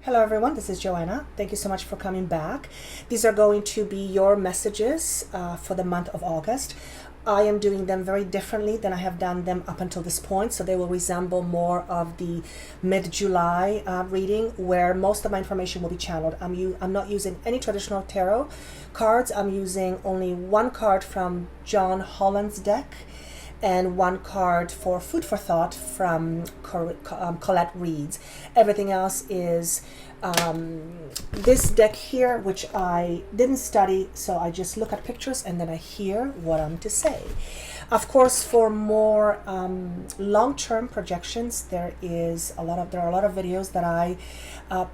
Hello everyone, this is Joanna. Thank you so much for coming back. These are going to be your messages for the month of August. I am doing them very differently than I have done them up until this point, so they will resemble more of the mid-July reading, where most of my information will be channeled. I'm not using any traditional tarot cards. I'm using only one card from John Holland's deck and one card for food for thought from Colette Reed's. Everything else is this deck here, which I didn't study, so I just look at pictures and then I hear what I'm to say. Of course, for more long-term projections, there are a lot of videos that I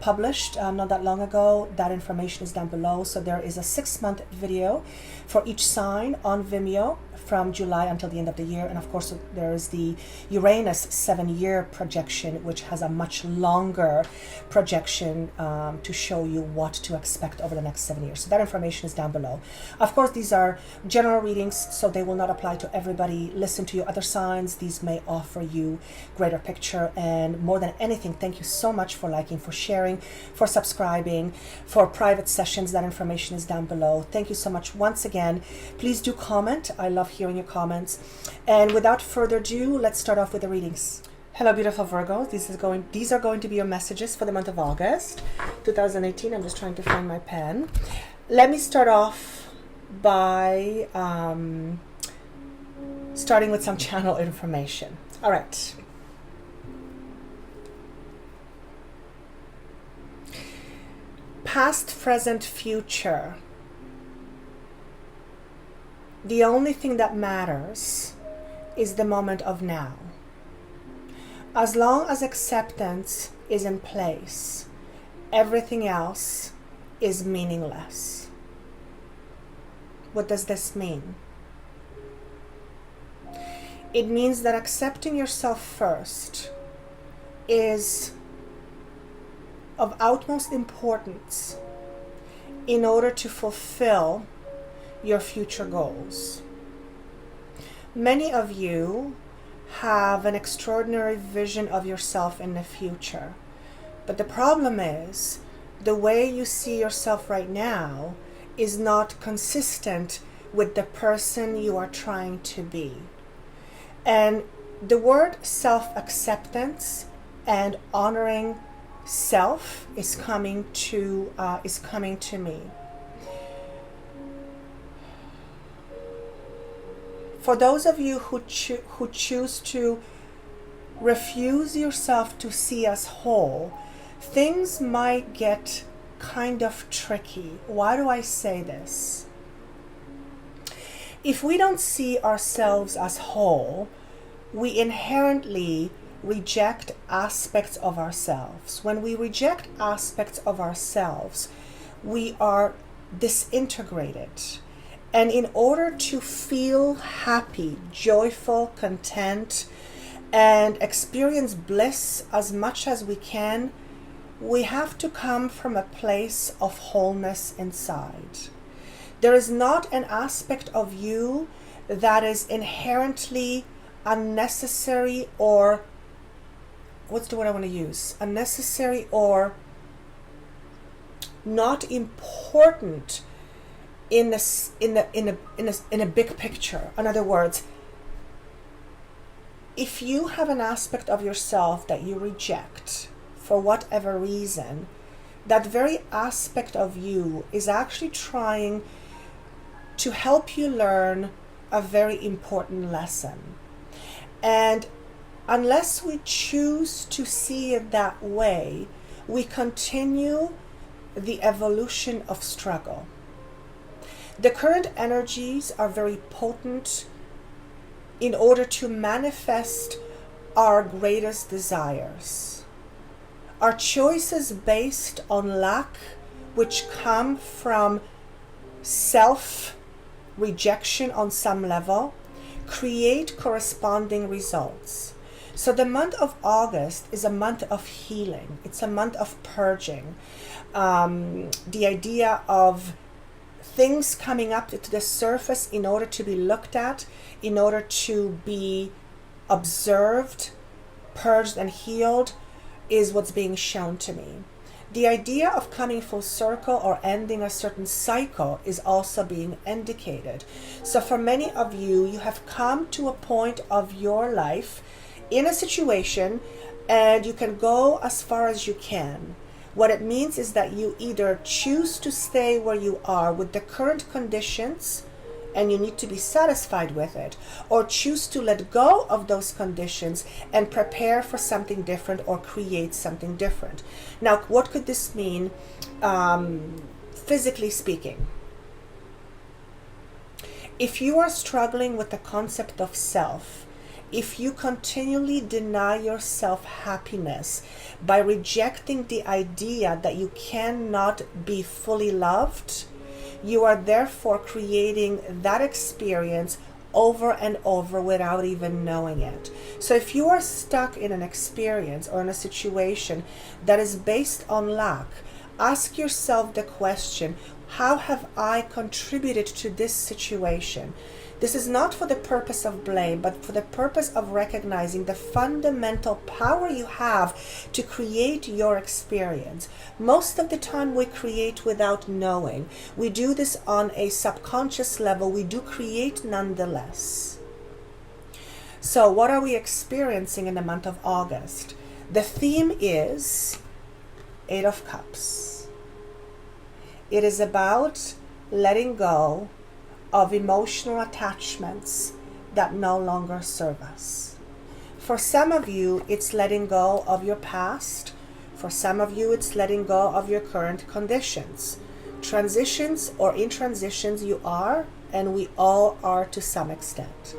published not that long ago. That information is down below. So there is a 6-month video for each sign on Vimeo from July until the end of the year, and of course there is the Uranus 7-year projection, which has a much longer projection to show you what to expect over the next 7 years. So that information is down below. Of course, these are general readings, so they will not apply to everybody. Listen to your other signs. These may offer you greater picture, and more than anything, thank you so much for liking, for sharing, for subscribing, for private sessions. That information is down below. Thank you so much once again. Please do comment. I love hearing your comments. And without further ado, let's start off with the readings. Hello, beautiful Virgo. These are going to be your messages for the month of August 2018. I'm just trying to find my pen. Let me start off by starting with some channel information. All right. Past, present, future. The only thing that matters is the moment of now. As long as acceptance is in place, everything else is meaningless. What does this mean? It means that accepting yourself first is of utmost importance in order to fulfill your future goals. Many of you have an extraordinary vision of yourself in the future, but the problem is the way you see yourself right now is not consistent with the person you are trying to be. And the word self-acceptance and honoring self is coming to me. For those of you who choose to refuse yourself to see as whole, things might get kind of tricky. Why do I say this? If we don't see ourselves as whole, we inherently reject aspects of ourselves. When we reject aspects of ourselves, we are disintegrated. And in order to feel happy, joyful, content, and experience bliss as much as we can, we have to come from a place of wholeness inside. There is not an aspect of you that is inherently unnecessary, or what's the word I want to use? Unnecessary or not important in a big picture. In other words, if you have an aspect of yourself that you reject for whatever reason, that very aspect of you is actually trying to help you learn a very important lesson. And unless we choose to see it that way, we continue the evolution of struggle. The current energies are very potent in order to manifest our greatest desires. Our choices based on lack, which come from self-rejection on some level, create corresponding results. So the month of August is a month of healing. It's a month of purging. The idea of things coming up to the surface in order to be looked at, in order to be observed, purged and healed, is what's being shown to me. The idea of coming full circle or ending a certain cycle is also being indicated. So for many of you, you have come to a point of your life in a situation and you can go as far as you can. What it means is that you either choose to stay where you are with the current conditions and you need to be satisfied with it, or choose to let go of those conditions and prepare for something different or create something different. Now, what could this mean physically speaking? If you are struggling with the concept of self, if you continually deny yourself happiness by rejecting the idea that you cannot be fully loved, you are therefore creating that experience over and over without even knowing it. So if you are stuck in an experience or in a situation that is based on lack, ask yourself the question, how have I contributed to this situation? This is not for the purpose of blame, but for the purpose of recognizing the fundamental power you have to create your experience. Most of the time we create without knowing. We do this on a subconscious level. We do create nonetheless. So what are we experiencing in the month of August? The theme is Eight of Cups. It is about letting go of emotional attachments that no longer serve us. For some of you, it's letting go of your past. For some of you, it's letting go of your current conditions. Transitions or in transitions you are, and we all are to some extent.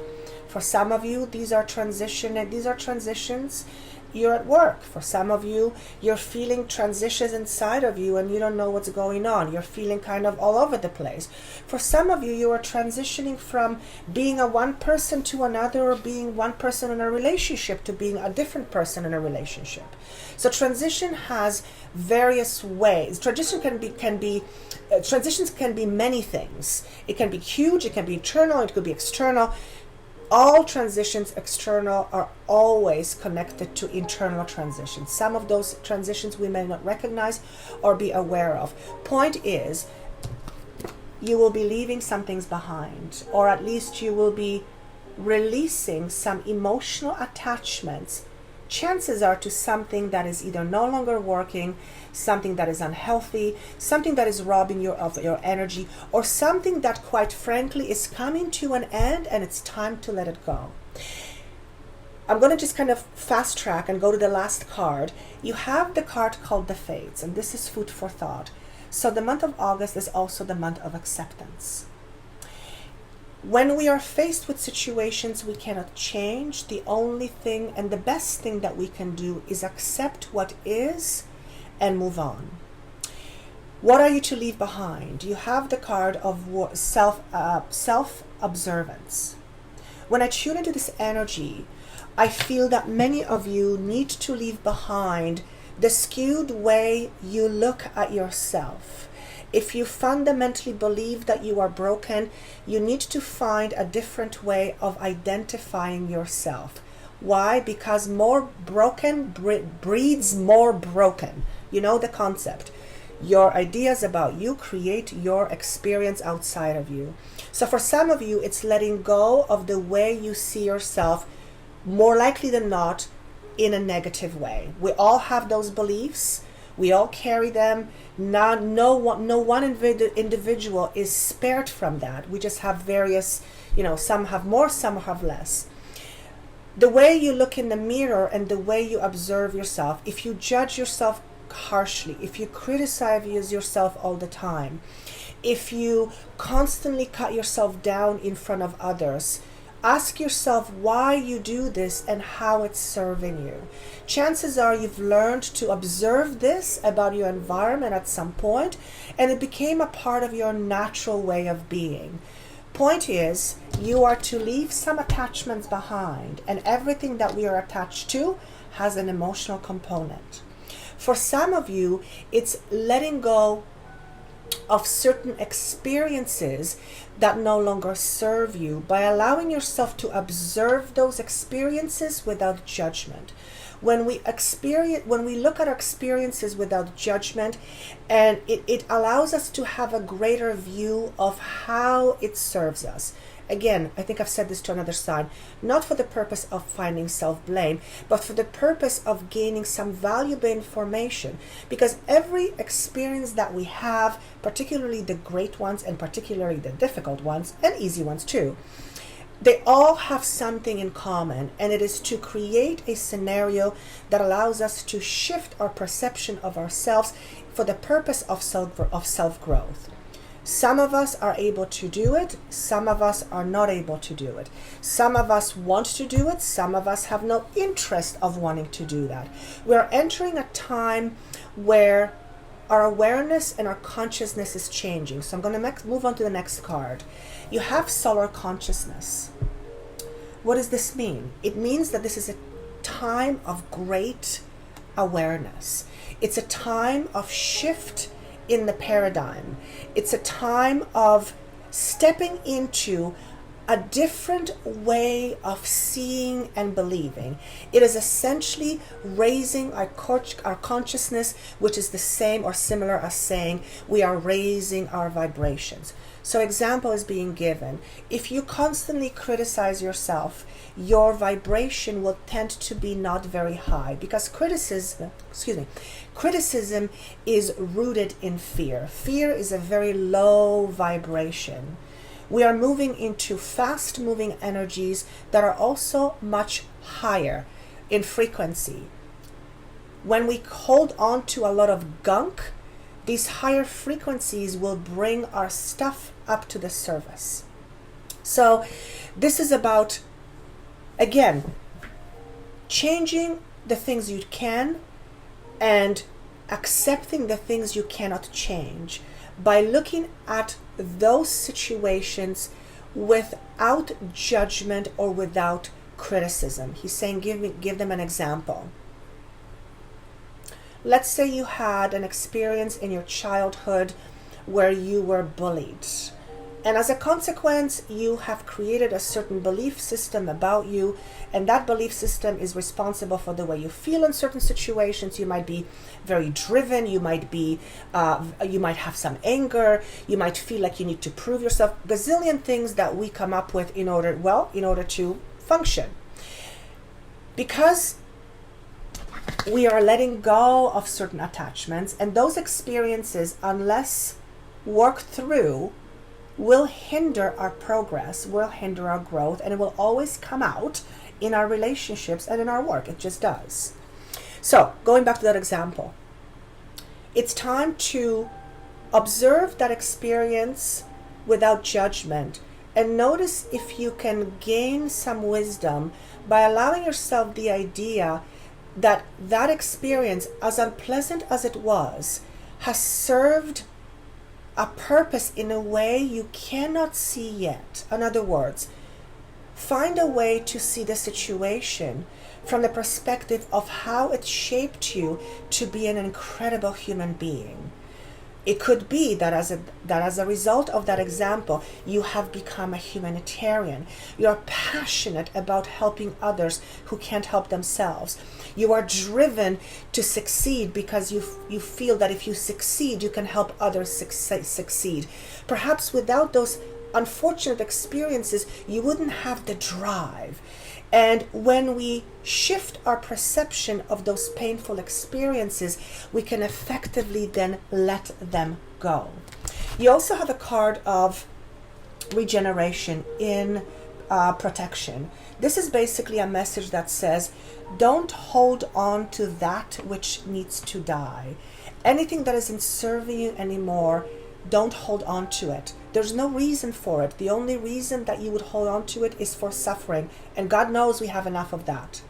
For some of you, these are transitions. You're at work. For some of you, you're feeling transitions inside of you and you don't know what's going on. You're feeling kind of all over the place. For some of you, you are transitioning from being a one person to another, or being one person in a relationship to being a different person in a relationship. So transition has various ways. Transitions can be many things. It can be huge, it can be internal, it could be external. All transitions external are always connected to internal transitions. Some of those transitions we may not recognize or be aware of. Point is, you will be leaving some things behind, or at least you will be releasing some emotional attachments. Chances are to something that is either no longer working, something that is unhealthy, something that is robbing you of your energy, or something that quite frankly is coming to an end and it's time to let it go. I'm going to just kind of fast track and go to the last card. You have the card called the Fates, and this is food for thought. So the month of August is also the month of acceptance. When we are faced with situations we cannot change, the only thing and the best thing that we can do is accept what is and move on. What are you to leave behind? You have the card of self-observance. When I tune into this energy, I feel that many of you need to leave behind the skewed way you look at yourself. If you fundamentally believe that you are broken, you need to find a different way of identifying yourself. Why? Because more broken breeds more broken. You know the concept. Your ideas about you create your experience outside of you. So for some of you, it's letting go of the way you see yourself, more likely than not, in a negative way. We all have those beliefs. We all carry them. No one individual is spared from that. We just have various, some have more, some have less. The way you look in the mirror and the way you observe yourself, if you judge yourself harshly, if you criticize yourself all the time, if you constantly cut yourself down in front of others, ask yourself why you do this and how it's serving you. Chances are you've learned to observe this about your environment at some point, and it became a part of your natural way of being. Point is, you are to leave some attachments behind, and everything that we are attached to has an emotional component. For some of you, it's letting go of certain experiences that no longer serve you by allowing yourself to observe those experiences without judgment. when we look at our experiences without judgment, and it allows us to have a greater view of how it serves us. Again, I think I've said this to another side, not for the purpose of finding self-blame, but for the purpose of gaining some valuable information. Because every experience that we have, particularly the great ones and particularly the difficult ones and easy ones too, they all have something in common, and it is to create a scenario that allows us to shift our perception of ourselves for the purpose of self-growth. Some of us are able to do it, some of us are not able to do it. Some of us want to do it, some of us have no interest of wanting to do that. We're entering a time where our awareness and our consciousness is changing. So I'm going to move on to the next card. You have solar consciousness. What does this mean? It means that this is a time of great awareness. It's a time of shift in the paradigm. It's a time of stepping into a different way of seeing and believing. It is essentially raising our consciousness, which is the same or similar as saying we are raising our vibrations. So example is being given. If you constantly criticize yourself, your vibration will tend to be not very high, because criticism is rooted in fear. Fear is a very low vibration. We are moving into fast-moving energies that are also much higher in frequency. When we hold on to a lot of gunk, these higher frequencies will bring our stuff up to the surface. So this is about, again, changing the things you can and accepting the things you cannot change by looking at those situations without judgment or without criticism. He's saying give them an example. Let's say you had an experience in your childhood where you were bullied. And as a consequence, you have created a certain belief system about you, and that belief system is responsible for the way you feel in certain situations. You might be very driven, you might have some anger, you might feel like you need to prove yourself, gazillion things that we come up with in order to function. Because we are letting go of certain attachments, and those experiences, unless worked through, will hinder our progress, will hinder our growth, and it will always come out in our relationships and in our work. It just does. So, going back to that example, it's time to observe that experience without judgment and notice if you can gain some wisdom by allowing yourself the idea that that experience, as unpleasant as it was, has served a purpose in a way you cannot see yet. In other words, find a way to see the situation from the perspective of how it shaped you to be an incredible human being. It could be that as a result of that example, you have become a humanitarian. You are passionate about helping others who can't help themselves. You are driven to succeed because you feel that if you succeed, you can help others succeed. Perhaps without those unfortunate experiences, you wouldn't have the drive. And when we shift our perception of those painful experiences, we can effectively then let them go. You also have a card of regeneration in protection. This is basically a message that says, don't hold on to that which needs to die. Anything that isn't serving you anymore, don't hold on to it. There's no reason for it. The only reason that you would hold on to it is for suffering. And God knows we have enough of that.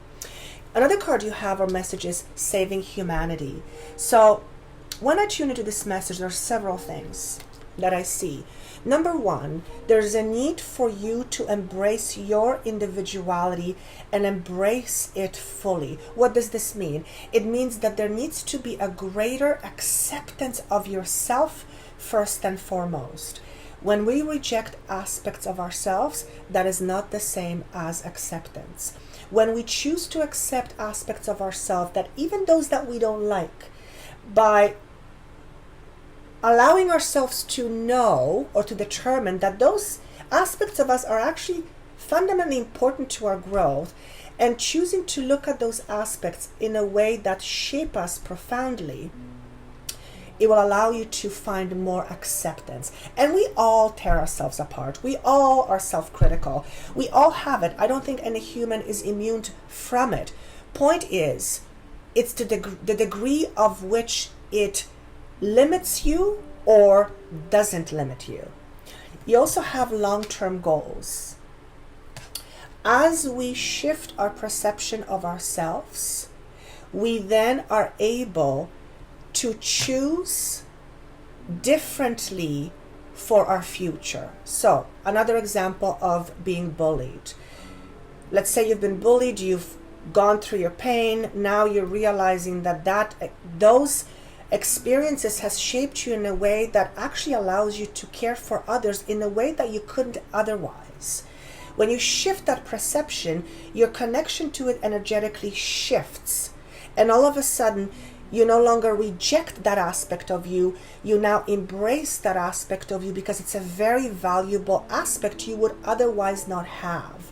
Another card you have or message is saving humanity. So when I tune into this message, there are several things that I see. Number one, there's a need for you to embrace your individuality and embrace it fully. What does this mean? It means that there needs to be a greater acceptance of yourself first and foremost. When we reject aspects of ourselves, that is not the same as acceptance. when we choose to accept aspects of ourselves, that even those that we don't like, by allowing ourselves to know or to determine that those aspects of us are actually fundamentally important to our growth, and choosing to look at those aspects in a way that shape us profoundly, it will allow you to find more acceptance. And we all tear ourselves apart. We all are self-critical. We all have it. I don't think any human is immune from it. Point is, it's the degree of which it limits you or doesn't limit you. You also have long-term goals. As we shift our perception of ourselves, we then are able to choose differently for our future. So, another example of being bullied. Let's say you've been bullied, you've gone through your pain, now you're realizing that those experiences has shaped you in a way that actually allows you to care for others in a way that you couldn't otherwise. When you shift that perception, your connection to it energetically shifts. And all of a sudden, you no longer reject that aspect of you. You now embrace that aspect of you because it's a very valuable aspect you would otherwise not have.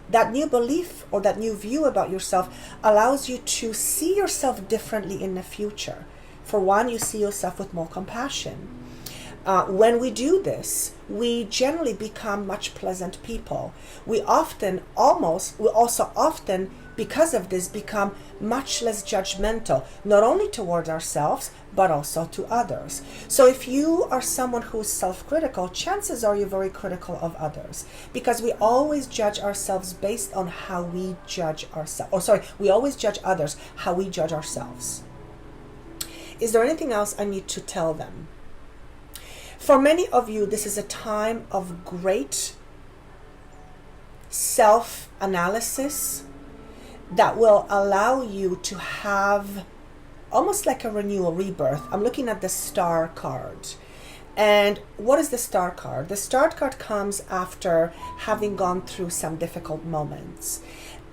That new belief or that new view about yourself allows you to see yourself differently in the future. For one, you see yourself with more compassion. When we do this, we generally become much pleasant people. We also often, because of this, become much less judgmental, not only towards ourselves, but also to others. So if you are someone who is self-critical, chances are you're very critical of others, because we always judge ourselves based on how we judge ourselves. We always judge others how we judge ourselves. Is there anything else I need to tell them? For many of you, this is a time of great self-analysis that will allow you to have almost like a renewal, rebirth. I'm looking at the star card. And what is the star card? The star card comes after having gone through some difficult moments.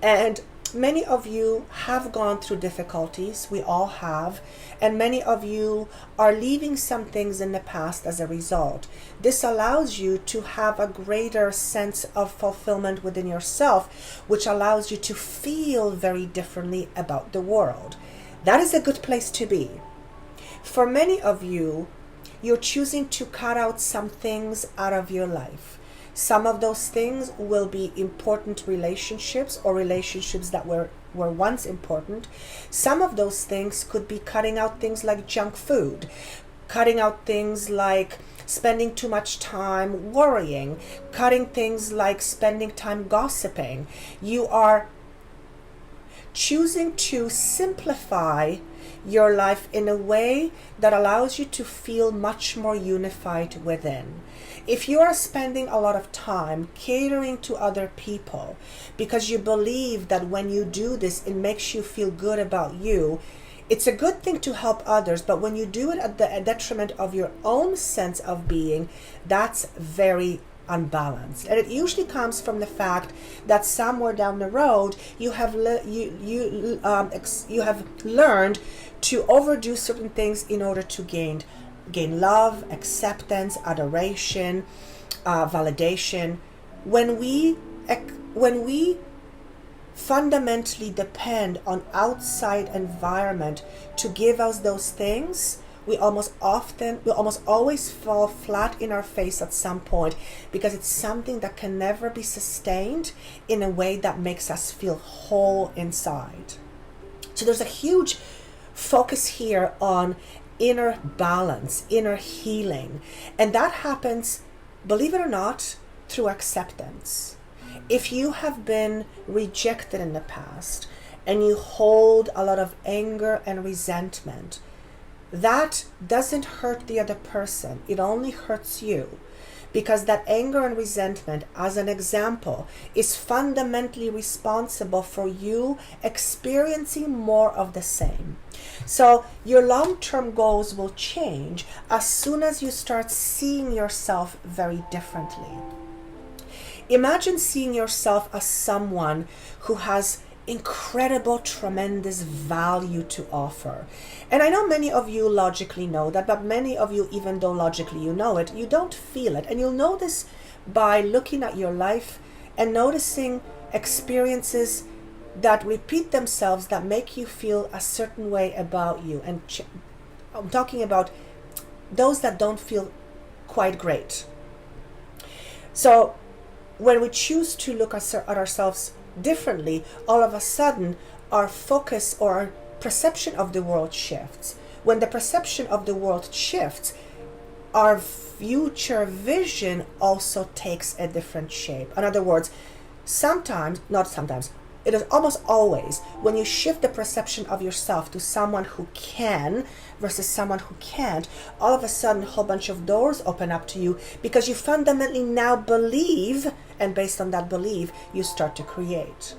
And many of you have gone through difficulties. We all have. And many of you are leaving some things in the past as a result. This allows you to have a greater sense of fulfillment within yourself, which allows you to feel very differently about the world. That is a good place to be. For many of you, you're choosing to cut out some things out of your life. Some of those things will be important relationships or relationships that were once important. Some of those things could be cutting out things like junk food, cutting out things like spending too much time worrying, cutting things like spending time gossiping. You are choosing to simplify your life in a way that allows you to feel much more unified within. If you are spending a lot of time catering to other people because you believe that when you do this, it makes you feel good about you, it's a good thing to help others, but when you do it at the detriment of your own sense of being, that's very unbalanced. And it usually comes from the fact that somewhere down the road you have learned to overdo certain things in order to gain love, acceptance, adoration, validation. When we fundamentally depend on outside environment to give us those things, we almost always fall flat in our face at some point, because it's something that can never be sustained in a way that makes us feel whole inside. So there's a huge focus here on inner balance, inner healing. And that happens, believe it or not, through acceptance. If you have been rejected in the past and you hold a lot of anger and resentment, that doesn't hurt the other person. It only hurts you, because that anger and resentment, as an example, is fundamentally responsible for you experiencing more of the same. So your long-term goals will change as soon as you start seeing yourself very differently. Imagine seeing yourself as someone who has incredible, tremendous value to offer. And I know many of you logically know that, but many of you, even though logically you know it, you don't feel it. And you'll know this by looking at your life and noticing experiences that repeat themselves that make you feel a certain way about you. And I'm talking about those that don't feel quite great. So when we choose to look at ourselves differently, all of a sudden our focus or our perception of the world shifts. When the perception of the world shifts, our future vision also takes a different shape. In other words, it is almost always when you shift the perception of yourself to someone who can versus someone who can't, all of a sudden a whole bunch of doors open up to you because you fundamentally now believe, and based on that belief, you start to create.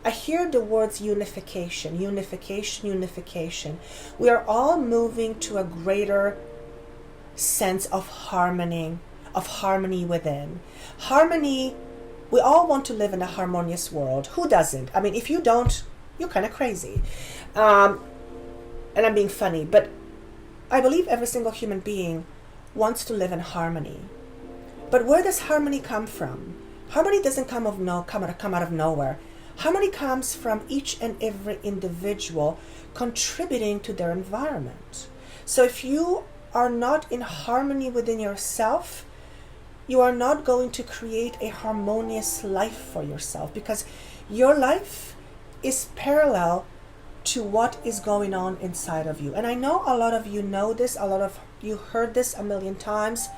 I hear the words unification, unification, unification. We are all moving to a greater sense of harmony within. Harmony. We all want to live in a harmonious world. Who doesn't? I mean, if you don't, you're kind of crazy. And I'm being funny, but I believe every single human being wants to live in harmony. But where does harmony come from? Harmony doesn't come out of nowhere. Harmony comes from each and every individual contributing to their environment. So if you are not in harmony within yourself, you are not going to create a harmonious life for yourself, because your life is parallel to what is going on inside of you. And I know a lot of you know this, a lot of you heard this a million times,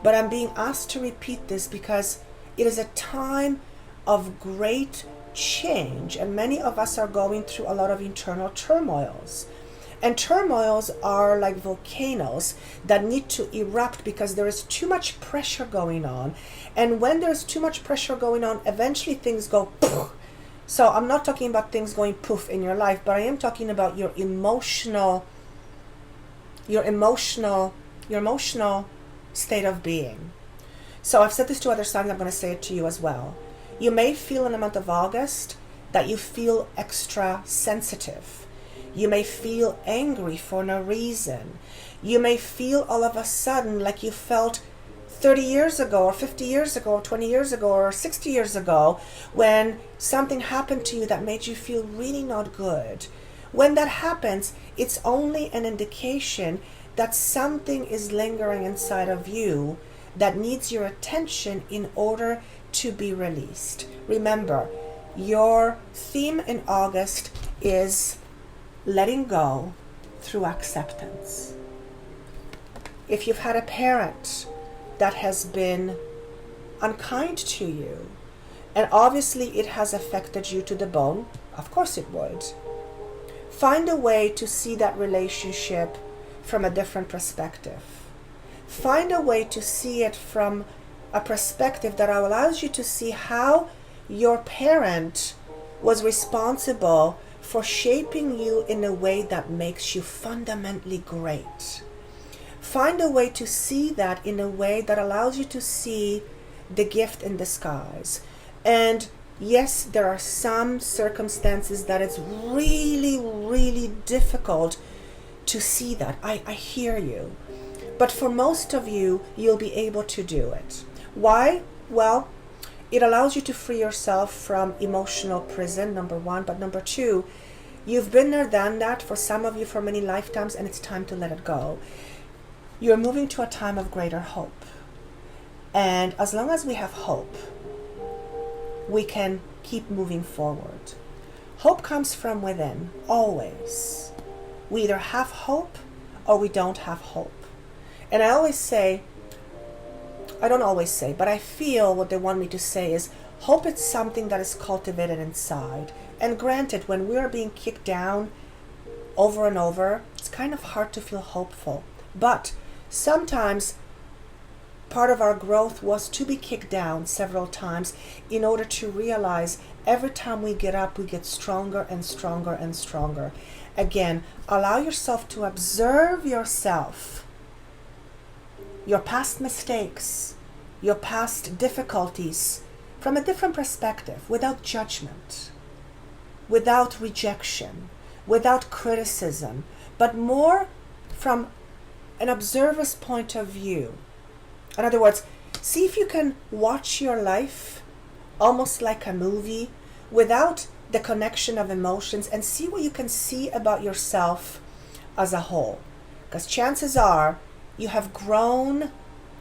but I'm being asked to repeat this because it is a time of great change, and many of us are going through a lot of internal turmoils. And turmoils are like volcanoes that need to erupt because there is too much pressure going on. And when there's too much pressure going on, eventually things go poof. So I'm not talking about things going poof in your life, but I am talking about your emotional state of being. So I've said this to other times, I'm going to say it to you as well. You may feel in the month of August that you feel extra sensitive. You may feel angry for no reason. You may feel all of a sudden like you felt 30 years ago or 50 years ago or 20 years ago or 60 years ago when something happened to you that made you feel really not good. When that happens, it's only an indication that something is lingering inside of you that needs your attention in order to be released. Remember, your theme in August is letting go through acceptance. If you've had a parent that has been unkind to you, and obviously it has affected you to the bone, of course it would, find a way to see that relationship from a different perspective. Find a way to see it from a perspective that allows you to see how your parent was responsible for shaping you in a way that makes you fundamentally great. Find a way to see that in a way that allows you to see the gift in disguise. And yes, there are some circumstances that it's really, really difficult to see that. I hear you. But for most of you, you'll be able to do it. Why? Well, it allows you to free yourself from emotional prison, number one. But number two, you've been there, done that for some of you for many lifetimes, and it's time to let it go. You're moving to a time of greater hope. And as long as we have hope, we can keep moving forward. Hope comes from within, always. We either have hope or we don't have hope. And I don't always say, but I feel what they want me to say is hope is something that is cultivated inside. And granted, when we are being kicked down over and over, it's kind of hard to feel hopeful. But sometimes part of our growth was to be kicked down several times in order to realize every time we get up, we get stronger and stronger and stronger. Again, allow yourself to observe yourself, your past mistakes, your past difficulties from a different perspective, without judgment. without rejection, without criticism, but more from an observer's point of view. In other words, see if you can watch your life almost like a movie without the connection of emotions, and see what you can see about yourself as a whole. Because chances are you have grown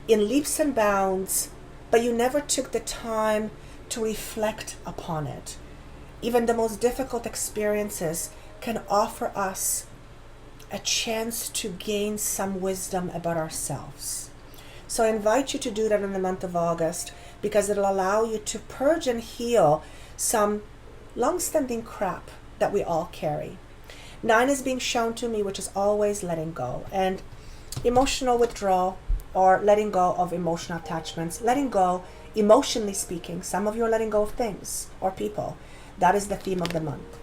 in leaps and bounds, but you never took the time to reflect upon it. Even the most difficult experiences can offer us a chance to gain some wisdom about ourselves. So I invite you to do that in the month of August, because it'll allow you to purge and heal some long-standing crap that we all carry. 9 is being shown to me, which is always letting go, and emotional withdrawal, or letting go of emotional attachments, letting go, emotionally speaking. Some of you are letting go of things or people. That is the theme of the month.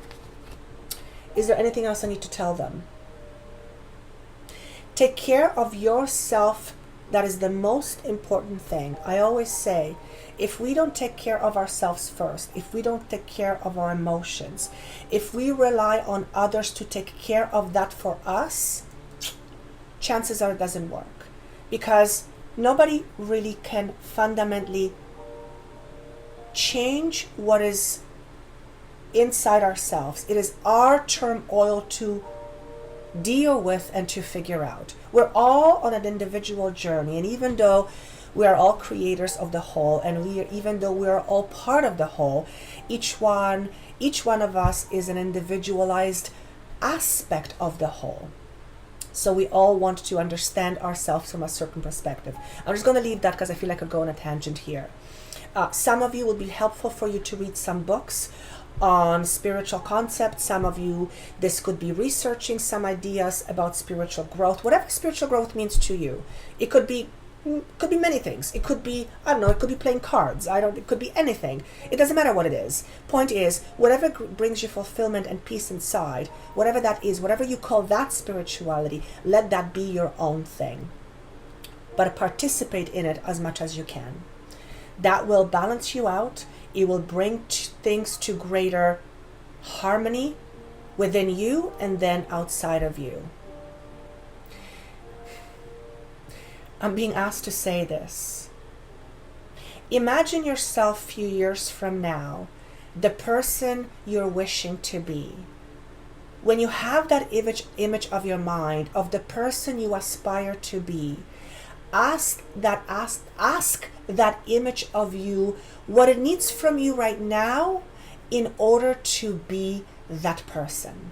Is there anything else I need to tell them? Take care of yourself. That is the most important thing. I always say, if we don't take care of ourselves first, if we don't take care of our emotions, if we rely on others to take care of that for us, chances are it doesn't work. Because nobody really can fundamentally change what is inside ourselves. It is our turmoil to deal with and to figure out. We're all on an individual journey, and even though we are all creators of the whole, and even though we are all part of the whole, each one of us is an individualized aspect of the whole. So we all want to understand ourselves from a certain perspective. I'm just going to leave that because I feel like I could go on a tangent here. Some of you will be helpful for you to read some books on spiritual concepts. Some of you, this could be researching some ideas about spiritual growth, whatever spiritual growth means to you. It could be many things. It could be, I don't know, it could be playing cards. It could be anything. It doesn't matter what it is. Point is, whatever brings you fulfillment and peace inside, whatever that is, whatever you call that spirituality, let that be your own thing. But participate in it as much as you can. That will balance you out. It will bring things to greater harmony within you and then outside of you. I'm being asked to say this. Imagine yourself a few years from now, the person you're wishing to be. When you have that image of your mind of the person you aspire to be, ask that image of you what it needs from you right now in order to be that person.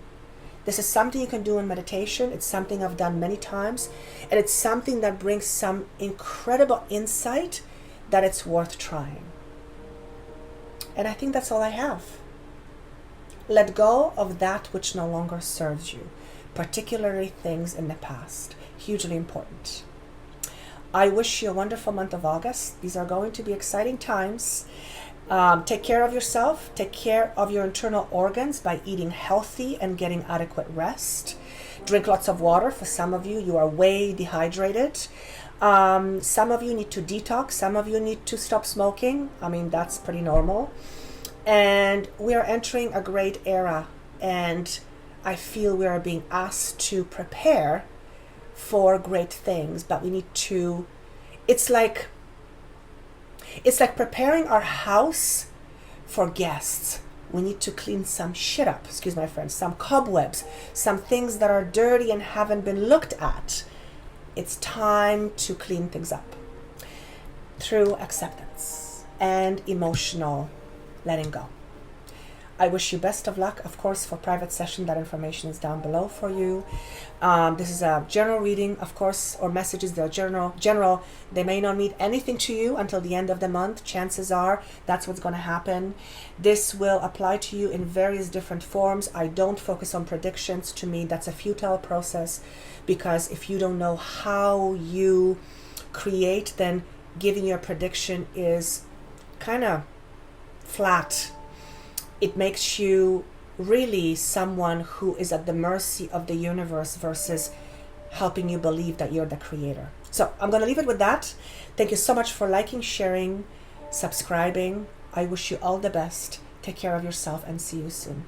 This is something you can do in meditation. It's something I've done many times, and it's something that brings some incredible insight that it's worth trying. And I think that's all I have. Let go of that which no longer serves you, particularly things in the past. Hugely important. I wish you a wonderful month of August. These are going to be exciting times. Take care of yourself. Take care of your internal organs by eating healthy and getting adequate rest. Drink lots of water. For some of you, you are way dehydrated. Some of you need to detox. Some of you need to stop smoking. I mean, that's pretty normal. And we are entering a great era. And I feel we are being asked to prepare for great things, but we need to, it's like preparing our house for guests. We need to clean some shit up, excuse my friends, some cobwebs, some things that are dirty and haven't been looked at. It's time to clean things up through acceptance and emotional letting go. I wish you best of luck. Of course, for private session, that information is down below for you. This is a general reading, of course, or messages that are general. They may not mean anything to you until the end of the month. Chances are that's what's going to happen. This will apply to you in various different forms. I don't focus on predictions. To me, that's a futile process, because if you don't know how you create, then giving your prediction is kind of flat. It makes you really someone who is at the mercy of the universe versus helping you believe that you're the creator. So I'm going to leave it with that. Thank you so much for liking, sharing, subscribing. I wish you all the best. Take care of yourself and see you soon.